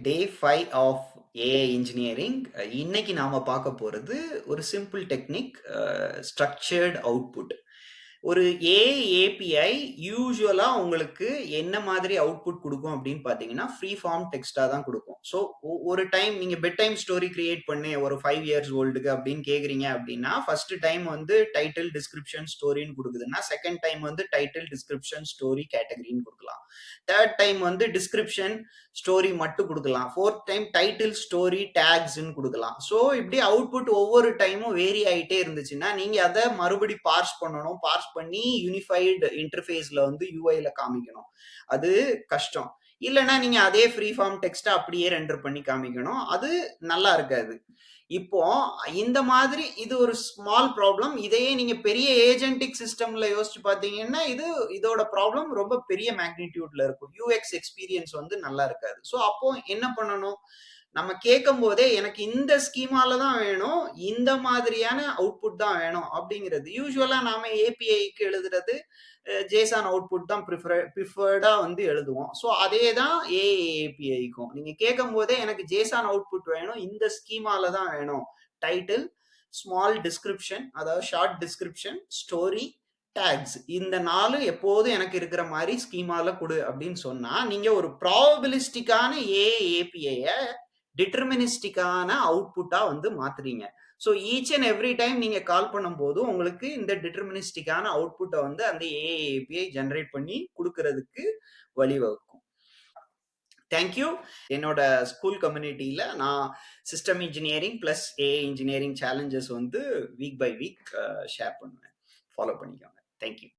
Day 5 of AI engineering. இன்னைக்கு நாம பார்க்க போறது ஒரு சிம்பிள் டெக்னிக், ஸ்ட்ரக்சர்ட் அவுட்புட். ஒரு ஏஐ ஏபிஐ யூசுவலா உங்களுக்கு என்ன மாதிரி அவுட்புட் கொடுக்கும் அப்படின்னு பார்த்தீங்கன்னா, ஃப்ரீ ஃபார்ம் டெக்ஸ்டா தான் கொடுக்கும். ஸோ ஒரு டைம் நீங்க பெட் டைம் ஸ்டோரி கிரியேட் பண்ணு ஒரு 5 இயர்ஸ் ஓல்டுக்கு அப்படின்னு கேக்குறீங்க அப்படின்னா, ஃபர்ஸ்ட் டைம் வந்து டைட்டில் டிஸ்கிரிப்ஷன் ஸ்டோரின்னு கொடுக்குதுன்னா, செகண்ட் டைம் வந்து டைட்டில் டிஸ்கிரிப்ஷன் ஸ்டோரி கேட்டகரின்னு கொடுக்கலாம். தேர்ட் டைம் வந்து டிஸ்கிரிப்ஷன் ஸ்டோரி மட்டும் கொடுக்கலாம். ஃபோர்த் டைம் டைட்டில் ஸ்டோரி டேக்ஸ்ன்னு கொடுக்கலாம். ஸோ இப்படி அவுட்புட் ஒவ்வொரு டைமும் வேரி ஆயிட்டே இருந்துச்சுன்னா, நீங்க அதை மறுபடி பார்ஸ் பண்ணணும். பார்ஸ் பண்ணி யூனிஃபைடு இன்டர்ஃபேஸ்ல வந்து யூஐல காமிக்கணும். அது கஷ்டம். இல்லைன்னா நீங்க அதே ஃப்ரீ ஃபார்ம் டெக்ஸ்ட்டை அப்படியே ரெண்டர் பண்ணி காமிக்கணும். அது நல்லா இருக்காது. இப்போ இந்த மாதிரி இது ஒரு ஸ்மால் ப்ராப்ளம். இதையே நீங்க பெரிய ஏஜென்டிக் சிஸ்டம்ல யோசிச்சு பார்த்தீங்கன்னா, இதோட ப்ராப்ளம் ரொம்ப பெரிய மேக்னிடியூட்ல இருக்கும். யூஎக்ஸ் எக்ஸ்பீரியன்ஸ் வந்து நல்லா இருக்காது. ஸோ அப்போ என்ன பண்ணணும்? நம்ம கேட்கும் போதே எனக்கு இந்த ஸ்கீமால தான் வேணும், இந்த மாதிரியான அவுட்புட் தான் வேணும் அப்படிங்கிறது. யூசுவலா நாம ஏபிஐக்கு எழுதுறது ஜேசான் அவுட்புட் தான் ப்ரிஃபர்டா வந்து எழுதுவோம். ஸோ அதே தான் ஏஏபிஐக்கும். நீங்க கேட்கும் போதே எனக்கு ஜேசான் அவுட்புட் வேணும், இந்த ஸ்கீமால தான் வேணும். டைட்டில், ஸ்மால் டிஸ்கிரிப்ஷன், அதாவது ஷார்ட் டிஸ்கிரிப்ஷன், ஸ்டோரி, டேக்ஸ், இந்த 4 எப்போதும் எனக்கு இருக்கிற மாதிரி ஸ்கீமால கொடு அப்படின்னு சொன்னா, நீங்க ஒரு ப்ராபபிலிஸ்டிக்கான ஏஏபிஐய டிட்டர்மினிஸ்டிக்கான அவுட்புட்டா வந்து மாத்துறீங்க. So each and every time நீங்க கால் பண்ணும்போது உங்களுக்கு இந்த டிட்டர்மினிஸ்டிக்கான அவுட்புட்டை வந்து அந்த ஏஏபிஐ ஜெனரேட் பண்ணி கொடுக்கறதுக்கு வழிவகுக்கும். தேங்க்யூ. என்னோட ஸ்கூல் கம்யூனிட்டியில நான் system engineering plus AI engineering challenges வந்து வீக் பை வீக் ஷேர் பண்ணுவேன். ஃபாலோ பண்ணிக்கோங்க. தேங்க்யூ.